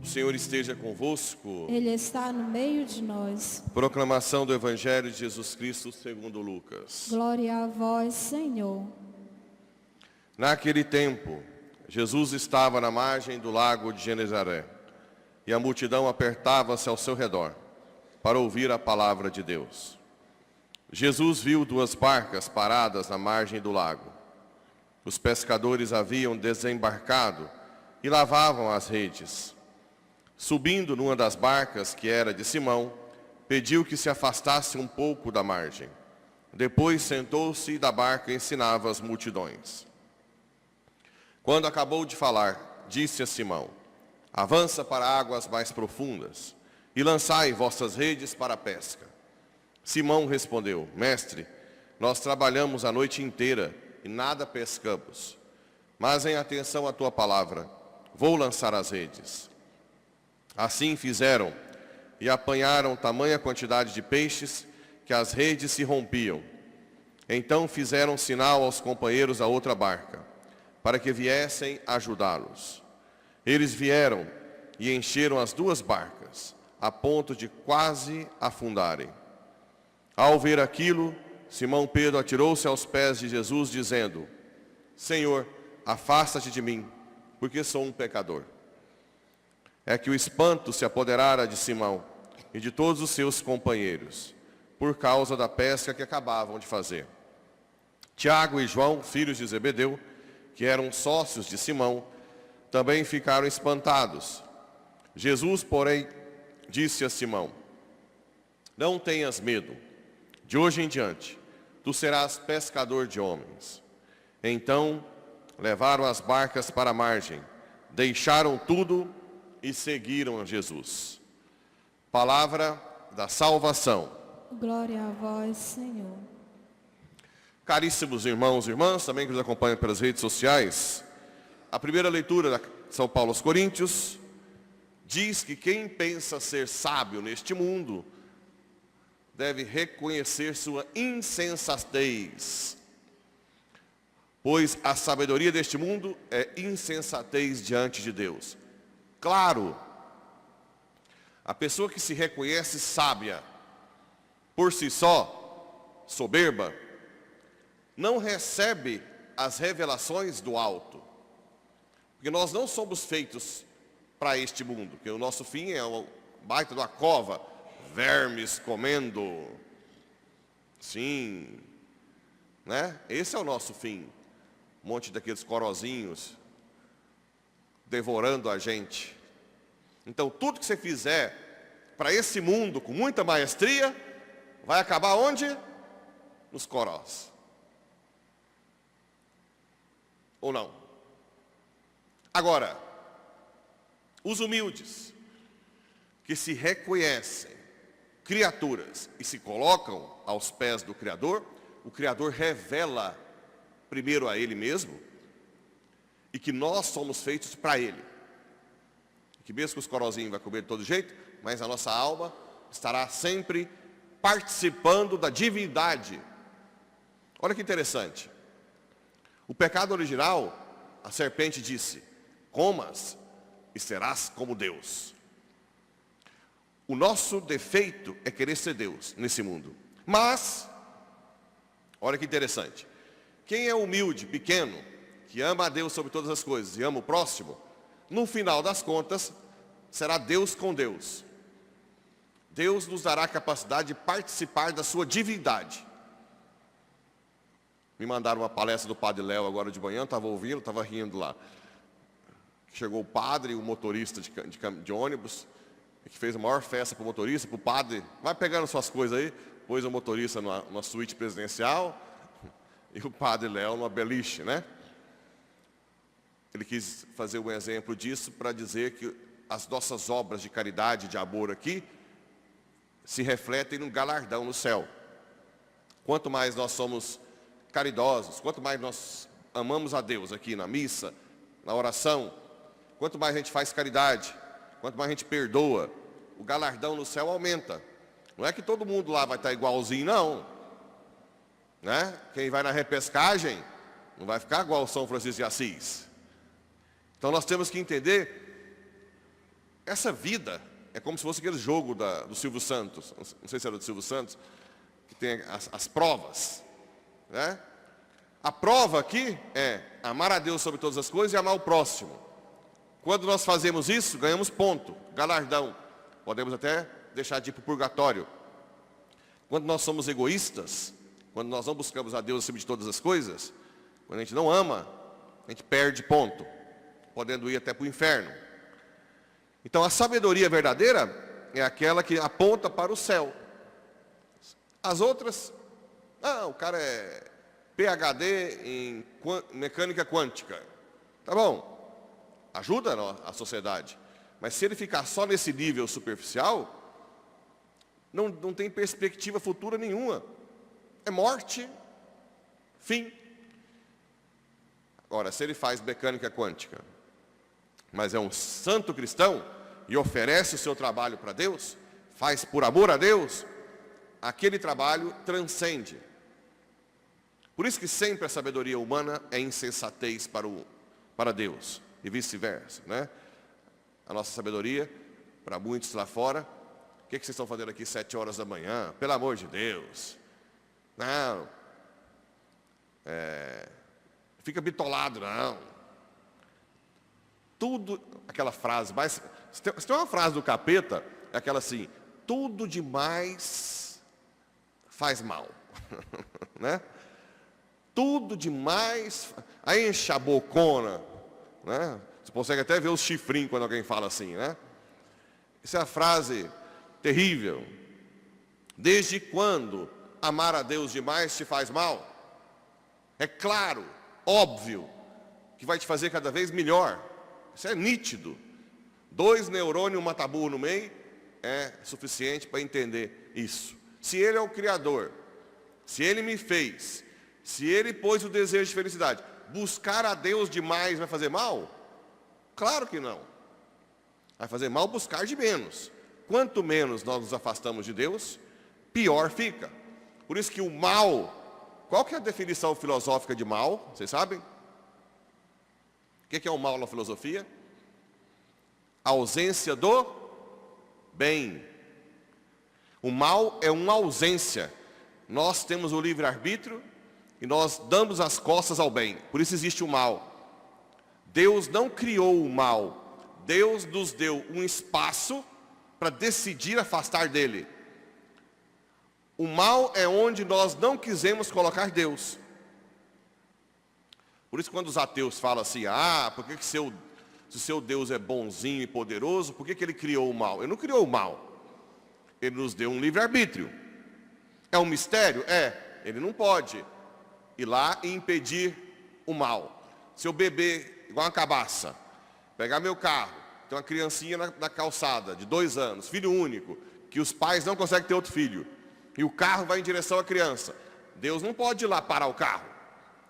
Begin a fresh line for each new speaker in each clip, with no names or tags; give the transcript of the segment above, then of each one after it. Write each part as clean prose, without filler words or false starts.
O Senhor esteja convosco.
Ele está no meio de nós.
Proclamação do Evangelho de Jesus Cristo segundo Lucas.
Glória a vós, Senhor.
Naquele tempo, Jesus estava na margem do lago de Genezaré, e a multidão apertava-se ao seu redor, para ouvir a palavra de Deus. Jesus viu 2 barcas paradas na margem do lago. Os pescadores haviam desembarcado e lavavam as redes. Subindo numa das barcas, que era de Simão, pediu que se afastasse um pouco da margem. Depois sentou-se da barca e ensinava as multidões. Quando acabou de falar, disse a Simão: avança para águas mais profundas e lançai vossas redes para a pesca. Simão respondeu: mestre, nós trabalhamos a noite inteira e nada pescamos. Mas em atenção à tua palavra, vou lançar as redes. Assim fizeram, e apanharam tamanha quantidade de peixes, que as redes se rompiam. Então fizeram sinal aos companheiros da outra barca, para que viessem ajudá-los. Eles vieram e encheram as 2 barcas, a ponto de quase afundarem. Ao ver aquilo, Simão Pedro atirou-se aos pés de Jesus, dizendo: Senhor, afasta-te de mim, porque sou um pecador. É que o espanto se apoderara de Simão e de todos os seus companheiros, por causa da pesca que acabavam de fazer. Tiago e João, filhos de Zebedeu, que eram sócios de Simão, também ficaram espantados. Jesus, porém, disse a Simão: não tenhas medo, de hoje em diante, tu serás pescador de homens. Então, levaram as barcas para a margem, deixaram tudo e seguiram a Jesus. Palavra da salvação.
Glória a vós, Senhor.
Caríssimos irmãos e irmãs, também que nos acompanham pelas redes sociais, a primeira leitura de São Paulo aos Coríntios diz que quem pensa ser sábio neste mundo deve reconhecer sua insensatez, pois a sabedoria deste mundo é insensatez diante de Deus. Claro, a pessoa que se reconhece sábia por si só, soberba, não recebe as revelações do alto. Porque nós não somos feitos para este mundo, porque o nosso fim é o baita de uma cova, vermes comendo. Sim, né? Esse é o nosso fim. Um monte daqueles corozinhos devorando a gente. Então tudo que você fizer para esse mundo com muita maestria, vai acabar onde? Nos corós. Ou não? Agora, os humildes, que se reconhecem criaturas e se colocam aos pés do Criador, o Criador revela primeiro a Ele mesmo, e que nós somos feitos para Ele. Que mesmo que os corozinhos vai comer de todo jeito, mas a nossa alma estará sempre participando da divindade. Olha que interessante. O pecado original, a serpente disse: comas e serás como Deus. O nosso defeito é querer ser Deus nesse mundo. Mas, olha que interessante. Quem é humilde, pequeno, que ama a Deus sobre todas as coisas e ama o próximo, no final das contas, será Deus com Deus. Deus nos dará a capacidade de participar da sua divindade. Me mandaram uma palestra do Padre Léo agora de manhã, estava ouvindo, estava rindo lá. Chegou o padre, o motorista de ônibus, que fez a maior festa para o motorista, para o padre. Vai pegando suas coisas aí, pôs o motorista numa suíte presidencial, e o padre Léo numa beliche, né? Ele quis fazer um exemplo disso para dizer que as nossas obras de caridade, de amor aqui, se refletem num galardão no céu. Quanto mais nós somos caridosos, quanto mais nós amamos a Deus aqui na missa, na oração, quanto mais a gente faz caridade, quanto mais a gente perdoa, o galardão no céu aumenta. Não é que todo mundo lá vai estar igualzinho, não. Né? Quem vai na repescagem não vai ficar igual São Francisco de Assis. Então nós temos que entender, essa vida é como se fosse aquele jogo do Silvio Santos, não sei se era do Silvio Santos, que tem as provas. Né? A prova aqui é amar a Deus sobre todas as coisas e amar o próximo. Quando nós fazemos isso, ganhamos ponto, galardão. Podemos até deixar de ir para o purgatório. Quando nós somos egoístas, quando nós não buscamos a Deus acima de todas as coisas, quando a gente não ama, a gente perde ponto, podendo ir até para o inferno. Então a sabedoria verdadeira é aquela que aponta para o céu. As outras, o cara é PhD em mecânica quântica. Tá bom, ajuda a sociedade. Mas se ele ficar só nesse nível superficial, não tem perspectiva futura nenhuma. É morte, fim. Agora, se ele faz mecânica quântica, mas é um santo cristão e oferece o seu trabalho para Deus, faz por amor a Deus, aquele trabalho transcende. Por isso que sempre a sabedoria humana é insensatez para Deus, e vice-versa, né? A nossa sabedoria, para muitos lá fora, o que vocês estão fazendo aqui 7 horas da manhã? Pelo amor de Deus. Não. Fica bitolado, não. Tudo, aquela frase, mas se tem uma frase do capeta, é aquela assim, tudo demais faz mal. Né? Tudo demais, aí enche a bocona, né? Você consegue até ver os chifrinhos quando alguém fala assim, né? Essa é a frase terrível. Desde quando amar a Deus demais te faz mal? É claro, óbvio, que vai te fazer cada vez melhor. Isso é nítido. 2 neurônios, uma tabu no meio, é suficiente para entender isso. Se Ele é o Criador, se Ele me fez, se Ele pôs o desejo de felicidade, buscar a Deus demais vai fazer mal? Claro que não. Vai fazer mal buscar de menos. Quanto menos nós nos afastamos de Deus, pior fica. Por isso que o mal, qual que é a definição filosófica de mal? Vocês sabem? O que é o mal na filosofia? A ausência do bem. O mal é uma ausência. Nós temos o livre-arbítrio e nós damos as costas ao bem. Por isso existe o mal. Deus não criou o mal. Deus nos deu um espaço para decidir afastar dele. O mal é onde nós não quisemos colocar Deus. Por isso quando os ateus falam assim, por que se o seu Deus é bonzinho e poderoso, por que Ele criou o mal? Ele não criou o mal. Ele nos deu um livre-arbítrio. É um mistério? Ele não pode ir lá e impedir o mal. Se eu beber igual uma cabaça, pegar meu carro, tem uma criancinha na calçada de 2 anos, filho único, que os pais não conseguem ter outro filho, e o carro vai em direção à criança, Deus não pode ir lá parar o carro,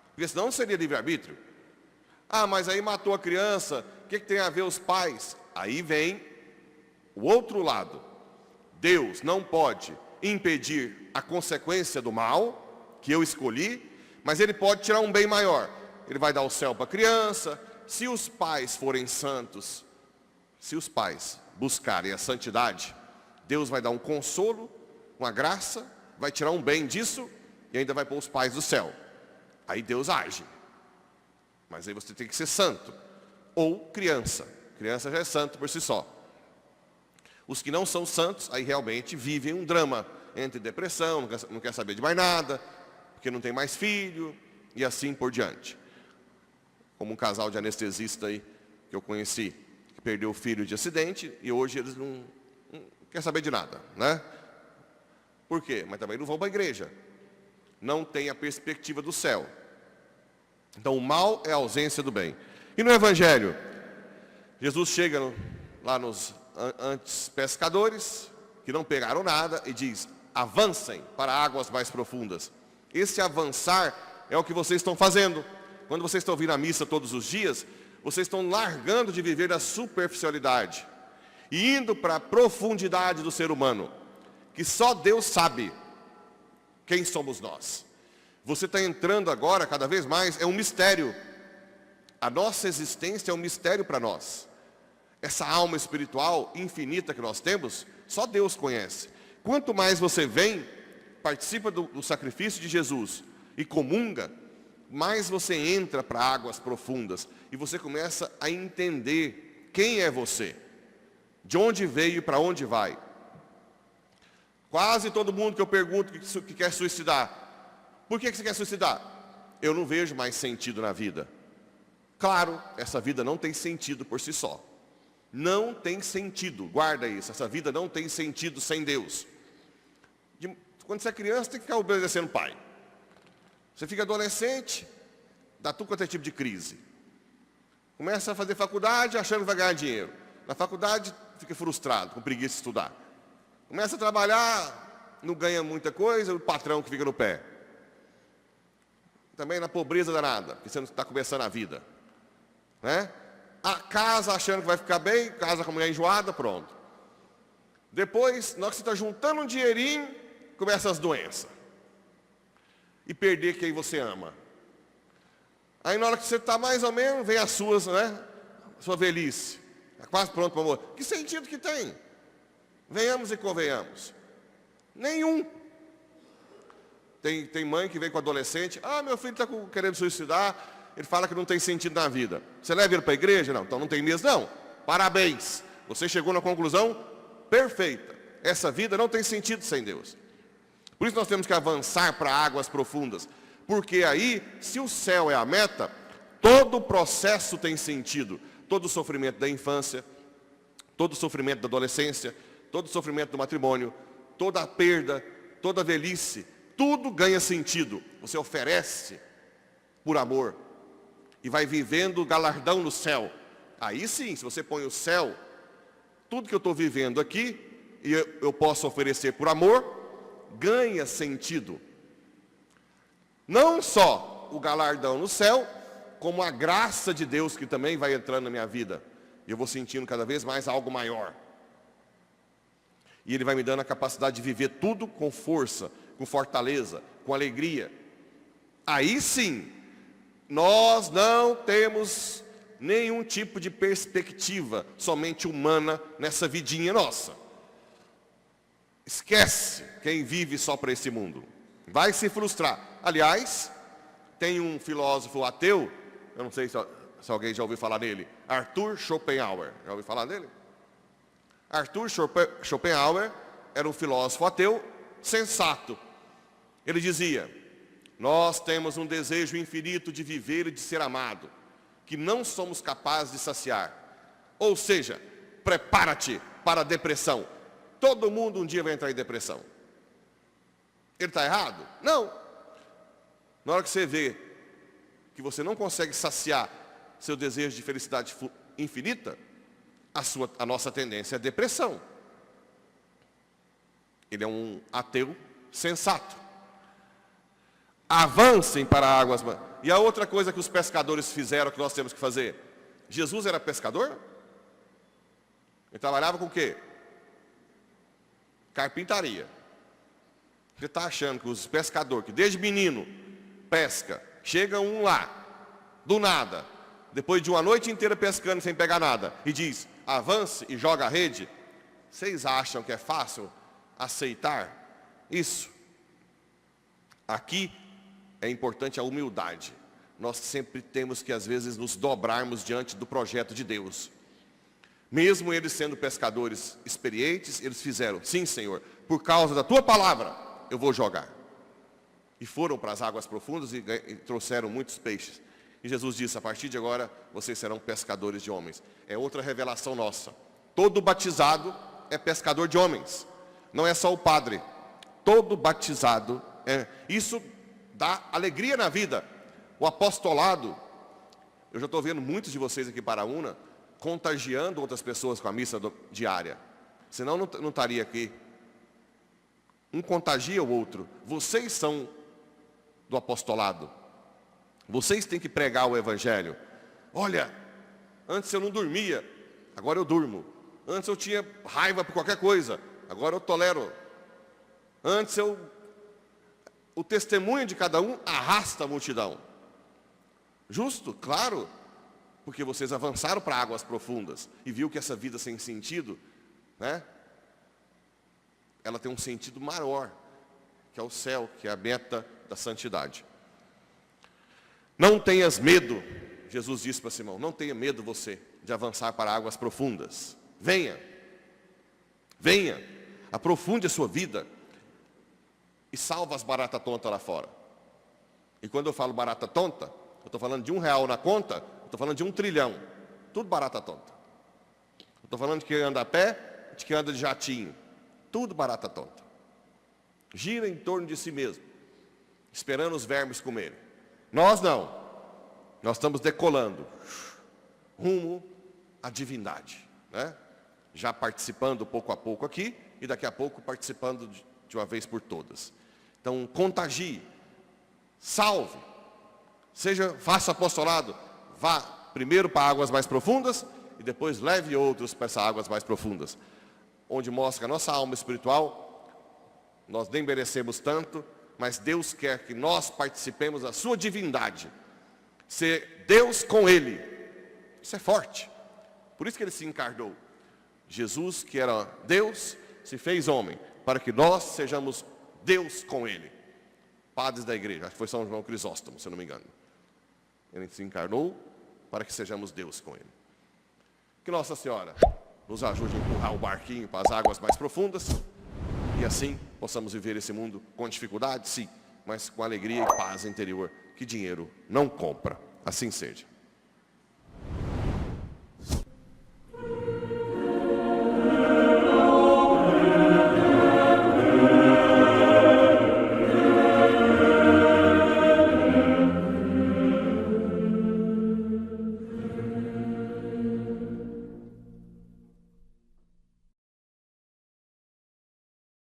porque senão não seria livre-arbítrio. Mas aí matou a criança, o que tem a ver os pais? Aí vem o outro lado. Deus não pode impedir a consequência do mal que eu escolhi, mas Ele pode tirar um bem maior. Ele vai dar o céu para a criança. Se os pais forem santos, se os pais buscarem a santidade, Deus vai dar um consolo, uma graça, vai tirar um bem disso e ainda vai pôr os pais do céu. Aí Deus age. Mas aí você tem que ser santo. Ou criança. Criança já é santo por si só. Os que não são santos, aí realmente vivem um drama. Entre depressão, não quer saber de mais nada, porque não tem mais filho, e assim por diante. Como um casal de anestesista aí, que eu conheci, que perdeu o filho de acidente, e hoje eles não querem saber de nada, né? Por quê? Mas também não vão para a igreja. não tem a perspectiva do céu. Então o mal é a ausência do bem. E no Evangelho, Jesus chega lá nos antes pescadores, que não pegaram nada, e diz: avancem para águas mais profundas. Esse avançar é o que vocês estão fazendo. Quando vocês estão vindo à missa todos os dias, vocês estão largando de viver a superficialidade e indo para a profundidade do ser humano, que só Deus sabe quem somos nós. Você está entrando agora, cada vez mais, é um mistério. A nossa existência é um mistério para nós. Essa alma espiritual infinita que nós temos, só Deus conhece. Quanto mais você vem, participa do sacrifício de Jesus e comunga, mais você entra para águas profundas e você começa a entender quem é você, de onde veio e para onde vai. Quase todo mundo que eu pergunto que quer suicidar, por que você quer suicidar? Eu não vejo mais sentido na vida. Claro, essa vida não tem sentido por si só. Não tem sentido, guarda isso, essa vida não tem sentido sem Deus. Quando você é criança, tem que ficar obedecendo o pai. Você fica adolescente, dá tudo quanto é tipo de crise. Começa a fazer faculdade achando que vai ganhar dinheiro. Na faculdade, fica frustrado, com preguiça de estudar. Começa a trabalhar, não ganha muita coisa, o patrão que fica no pé. Também na pobreza danada, porque você não está começando a vida. Né? A casa achando que vai ficar bem, casa com a mulher enjoada, pronto. Depois, na hora que você está juntando um dinheirinho, começam as doenças. E perder quem você ama. Aí na hora que você está mais ou menos, vem as suas, né? Sua velhice. Está quase pronto para morrer. Que sentido que tem? Venhamos e convenhamos. Nenhum. Tem mãe que vem com adolescente, meu filho está querendo suicidar, ele fala que não tem sentido na vida. Você leva ele para a igreja? Não, então não tem mesmo não. Parabéns, você chegou na conclusão perfeita. Essa vida não tem sentido sem Deus. Por isso nós temos que avançar para águas profundas. Porque aí, se o céu é a meta, todo o processo tem sentido. Todo o sofrimento da infância, todo o sofrimento da adolescência, todo o sofrimento do matrimônio, toda a perda, toda a velhice, tudo ganha sentido. Você oferece por amor e vai vivendo o galardão no céu. Aí sim, se você põe o céu, tudo que eu estou vivendo aqui, e eu posso oferecer por amor, ganha sentido. Não só o galardão no céu, como a graça de Deus que também vai entrando na minha vida. E eu vou sentindo cada vez mais algo maior. E Ele vai me dando a capacidade de viver tudo com força, com fortaleza, com alegria. Aí sim, nós não temos nenhum tipo de perspectiva somente humana nessa vidinha nossa. Esquece quem vive só para esse mundo. Vai se frustrar. Aliás, tem um filósofo ateu, eu não sei se alguém já ouviu falar nele, Arthur Schopenhauer. Já ouviu falar dele? Arthur Schopenhauer era um filósofo ateu sensato. Ele dizia: nós temos um desejo infinito de viver e de ser amado, que não somos capazes de saciar. Ou seja, prepara-te para a depressão. Todo mundo um dia vai entrar em depressão. Ele está errado? Não. Na hora que você vê que você não consegue saciar seu desejo de felicidade infinita, a nossa tendência é a depressão. Ele é um ateu sensato. Avancem para águas. E a outra coisa que os pescadores fizeram, que nós temos que fazer. Jesus era pescador? Ele trabalhava com o quê? Carpintaria. Você está achando que os pescadores, que desde menino pesca, chega um lá, do nada, depois de uma noite inteira pescando sem pegar nada, e diz: avance e joga a rede. Vocês acham que é fácil aceitar isso? Aqui é importante a humildade. Nós sempre temos que, às vezes, nos dobrarmos diante do projeto de Deus. Mesmo eles sendo pescadores experientes, eles fizeram: sim, Senhor, por causa da tua palavra, eu vou jogar. E foram para as águas profundas e trouxeram muitos peixes. E Jesus disse: a partir de agora, vocês serão pescadores de homens. É outra revelação nossa. Todo batizado é pescador de homens. Não é só o padre. Todo batizado é. Isso dá alegria na vida. O apostolado, eu já estou vendo muitos de vocês aqui para a UNA, contagiando outras pessoas com a missa diária. Senão não estaria aqui. Um contagia o outro. Vocês são do apostolado. Vocês têm que pregar o evangelho. Olha, antes eu não dormia, agora eu durmo. Antes eu tinha raiva por qualquer coisa, agora eu tolero. Antes o testemunho de cada um arrasta a multidão. Justo? Claro. Porque vocês avançaram para águas profundas e viu que essa vida sem sentido, né? Ela tem um sentido maior, que é o céu, que é a meta da santidade. Não tenhas medo, Jesus disse para Simão, não tenha medo você de avançar para águas profundas. Venha, venha, aprofunde a sua vida e salva as baratas tontas lá fora. E quando eu falo barata tonta, eu estou falando de R$1 na conta, eu estou falando de 1 trilhão, tudo barata tonta. Eu estou falando de quem anda a pé, de quem anda de jatinho, tudo barata tonta. Gira em torno de si mesmo, esperando os vermes comerem. Nós não, nós estamos decolando, rumo à divindade, né? Já participando pouco a pouco aqui, e daqui a pouco participando de uma vez por todas. Então, contagie, salve, faça apostolado, vá primeiro para águas mais profundas, e depois leve outros para essas águas mais profundas, onde mostra que a nossa alma espiritual, nós nem merecemos tanto, mas Deus quer que nós participemos da sua divindade, ser Deus com Ele. Isso é forte. Por isso que Ele se encarnou. Jesus, que era Deus, se fez homem, para que nós sejamos Deus com Ele. Padres da igreja, acho que foi São João Crisóstomo, se eu não me engano. Ele se encarnou para que sejamos Deus com Ele. Que Nossa Senhora nos ajude a empurrar o barquinho para as águas mais profundas, e assim possamos viver esse mundo com dificuldade, sim, mas com alegria e paz interior que dinheiro não compra. Assim seja.